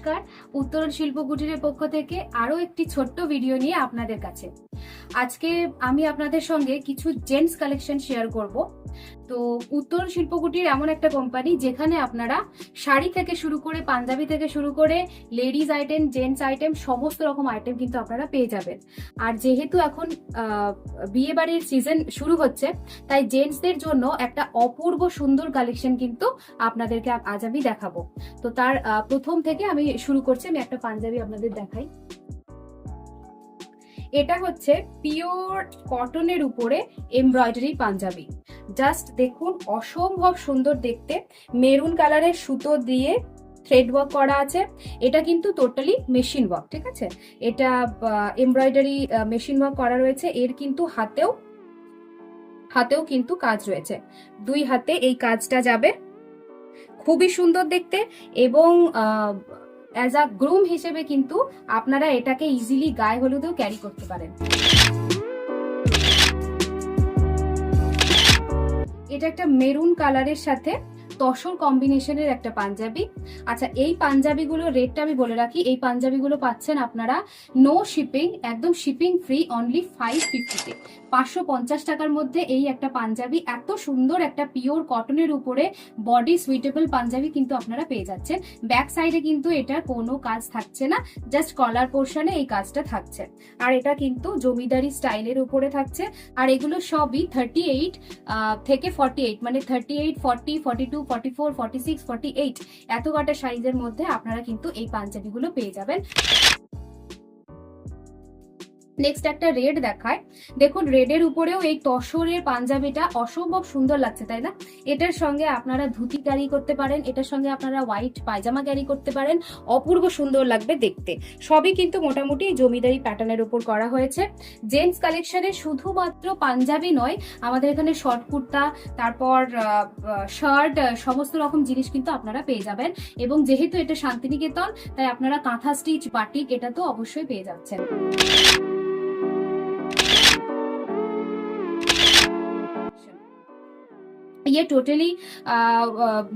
নমস্কার, উত্তরণ শিল্প কুটিরের পক্ষ থেকে আরো একটি ছোট্ট ভিডিও নিয়ে আপনাদের কাছে। আজকে আমি আপনাদের সঙ্গে কিছু জেন্টস কালেকশন শেয়ার করব। তো উত্তরণ শিল্প কুটির এমন একটা কোম্পানি যেখানে আপনারা শাড়ি থেকে শুরু করে পাঞ্জাবি থেকে শুরু করে লেডিজ আইটেম, জেন্টস আইটেম, সমস্ত রকম আইটেম কিন্তু আপনারা পেয়ে যাবেন। আর যেহেতু এখন বিয়ে বাড়ির সিজন শুরু হচ্ছে, তাই জেন্টসদের জন্য একটা অপূর্ব সুন্দর কালেকশন কিন্তু আপনাদেরকে আজ আমি দেখাবো। তো তার প্রথম থেকে আমি শুরু করছি। আমি একটা পাঞ্জাবি আপনাদের দেখাই। এটা হচ্ছে পিওর কটনের উপরে এমব্রয়ডারি পাঞ্জাবি। জাস্ট দেখুন, অসম্ভব সুন্দর দেখতে। মেরুন কালারের সুতো দিয়ে থ্রেড ওয়ার্ক করা আছে। এটা কিন্তু টোটালি মেশিন ওয়ার্ক, ঠিক আছে? এটা এমব্রয়ডারি মেশিন ওয়ার্ক করা রয়েছে। এর কিন্তু হাতেও কিন্তু কাজ রয়েছে। দুই হাতে এই কাজটা যাবে। খুবই সুন্দর দেখতে এবং অ্যাজ আ গ্রুম হিসেবে কিন্তু আপনারা এটাকে ইজিলি গায়ে হলুদেও ক্যারি করতে পারেন। এটা একটা মেরুন কালারের সাথে তসর কম্বিনেশনের একটা পাঞ্জাবি। আচ্ছা, এই পাঞ্জাবিগুলো রেটটা আমি বলে রাখি। এই পাঞ্জাবিগুলো পাচ্ছেন আপনারা নো শিপিং, একদম শিপিং ফ্রি, অনলি 550-তে। 550 টাকার মধ্যে এই একটা পাঞ্জাবি, এত সুন্দর একটা পিওর কটনের উপরে বডি সুইটেবল পাঞ্জাবি কিন্তু আপনারা পেয়ে যাচ্ছেন। ব্যাক সাইডে কিন্তু এটার কোনো কাজ থাকছে না, জাস্ট কলার পোর্শনে এই কাজটা থাকছে। আর এটা কিন্তু জমিদারি স্টাইলের উপরে থাকছে। আর এগুলো সবই 38 থেকে 48, মানে 38, 40, 42, 44, 46, 48 এত কটা সাইজের মধ্যে আপনারা কিন্তু এই পাঞ্জাবিগুলো পেয়ে যাবেন। নেক্সট একটা রেড দেখায়। দেখুন, রেডের উপরেও এই তসরের পাঞ্জাবিটা অসম্ভব সুন্দর লাগছে, তাই না? এটার সঙ্গে আপনারা ধুতি ক্যারি করতে পারেন, এটার সঙ্গে আপনারা হোয়াইট পায়জামা ক্যারি করতে পারেন। অপূর্ব সুন্দর লাগবে দেখতে। সবই কিন্তু মোটামুটি জমিদারি প্যাটার্নের উপর করা হয়েছে। জেন্টস কালেকশনে শুধুমাত্র পাঞ্জাবি নয়, আমাদের এখানে শর্ট কুর্তা, তারপর শার্ট, সমস্ত রকম জিনিস কিন্তু আপনারা পেয়ে যাবেন। এবং যেহেতু এটা শান্তিনিকেতন, তাই আপনারা কাঁথা স্টিচ, বাটিক এটা তো অবশ্যই পেয়ে যাচ্ছেন। ये टोटली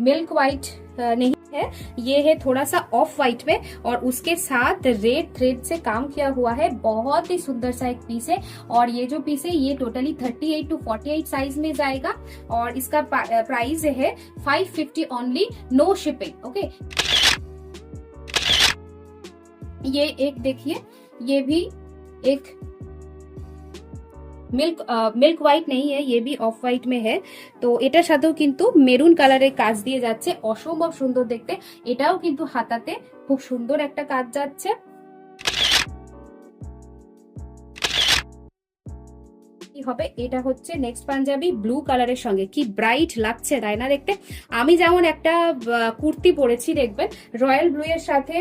मिल्क वाइट नहीं है, ये है थोड़ा सा ऑफ वाइट में, और उसके साथ रेड थ्रेड से काम किया हुआ है। बहुत ही सुंदर सा एक पीस है। और ये जो पीस है ये टोटली 38 to 48 साइज में जाएगा। और इसका प्राइस है 550 ओनली, नो शिपिंग। ओके, ये एक देखिए, ये भी एक মিল্ক হোয়াইট নেই, ये भी অফ হোয়াইট में है। তো এটার সাথেও কিন্তু মেরুন কালারের কাজ দিয়ে যাচ্ছে, অসম্ভব সুন্দর দেখতে। এটাও কিন্তু হাতাতে খুব সুন্দর একটা কাজ যাচ্ছে। হবে এটা হচ্ছে নেক্সট পাঞ্জাবি ব্লু কালারের সঙ্গে। কি ব্রাইট লাগছে, তাই না দেখতে? আমি যেমন একটা কুর্তি পরেছি, দেখবেন রয়্যাল ব্লু এর সাথে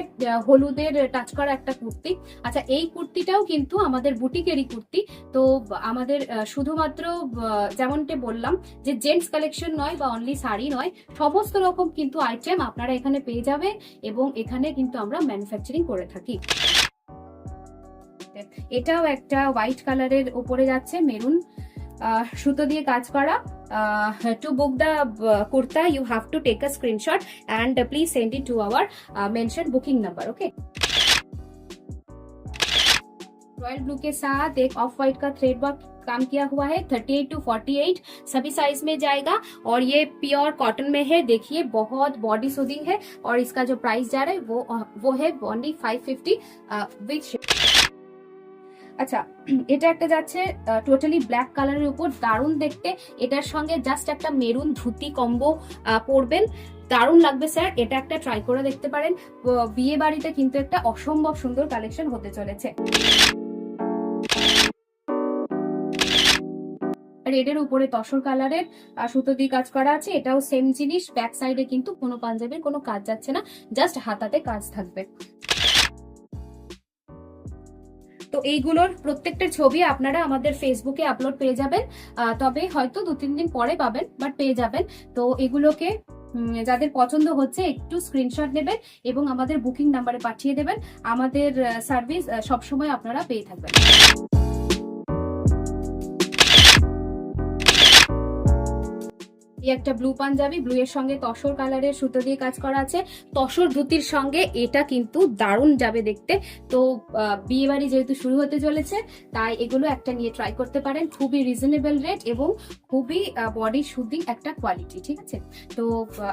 হলুদের টাচ করা একটা কুর্তি। আচ্ছা, এই কুর্তিটাও কিন্তু আমাদের বুটিকেরই কুর্তি। তো আমাদের শুধুমাত্র যেমনটা বললাম যে জেন্টস কালেকশন নয় বা অনলি শাড়ি নয়, সমস্ত রকম কিন্তু আইটেম আপনারা এখানে পেয়ে যাবেন। এবং এখানে কিন্তু আমরা ম্যানুফ্যাকচারিং করে থাকি। এটাও একটা হোয়াইট কালারের উপরে যাচ্ছে, মেরুন সুতো দিয়ে কাজ করা। to book the kurta you have to take a screenshot and please send it to our mentioned booking number. okay, royal blue के साथ एक ऑफ वाइट का थ्रेड वर्क काम किया हुआ है। 38 to 48 सभी साइज में जाएगा। और ये प्योर कॉटन में है। देखिए, बहुत बॉडी सूदिंग है। और इसका जो प्राइस जा रहा है वो है ओनली 550 विद। আচ্ছা, এটা একটা যাচ্ছে টোটালি ব্ল্যাক কালারের উপর, দারুণ দেখতে। এটার সঙ্গে জাস্ট একটা মেরুন ধুতি কম্বো পরবেন, দারুণ লাগবে স্যার। এটা একটা ট্রাই করে দেখতে পারেন। বিয়ে বাড়িতে কিন্তু একটা অসম্ভব সুন্দর কালেকশন হতে চলেছে। রেডের উপরে তসর কালারের সুতো দিয়ে কাজ করা আছে। এটাও সেম জিনিস। ব্যাক সাইডে কিন্তু কোনো পাঞ্জাবির কোনো কাজ যাচ্ছে না, জাস্ট হাতাতে কাজ থাকবে। তো এইগুলোর প্রত্যেকটা ছবি আপনারা আমাদের ফেসবুকে আপলোড পেয়ে যাবেন। তবে হয়তো 2-3 দিন পরে পাবেন, বাট পেয়ে যাবেন। তো এগুলোকে যাদের পছন্দ হচ্ছে একটু স্ক্রিনশট নেবেন এবং আমাদের বুকিং নাম্বারে পাঠিয়ে দেবেন। আমাদের সার্ভিস সবসময় আপনারা পেয়ে থাকবেন। এই একটা ব্লু পাঞ্জাবি, ব্লু এর সঙ্গে তসর কালারের সুতো দিয়ে কাজ করা আছে। তসর ধুতির সঙ্গে এটা কিন্তু দারুণ যাবে দেখতে। তো বিয়ে বাড়ি যেহেতু শুরু হতে চলেছে, তাই এগুলো একটা নিয়ে ট্রাই করতে পারেন। খুবই রিজনেবল রেট এবং খুবই বডি সুদিং একটা কোয়ালিটি, ঠিক আছে? তো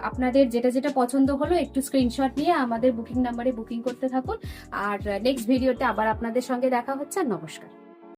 আপনাদের যেটা যেটা পছন্দ হলো একটু স্ক্রিনশট নিয়ে আমাদের বুকিং নাম্বারে বুকিং করতে থাকুন। আর নেক্সট ভিডিওতে আবার আপনাদের সঙ্গে দেখা হচ্ছে। আর নমস্কার।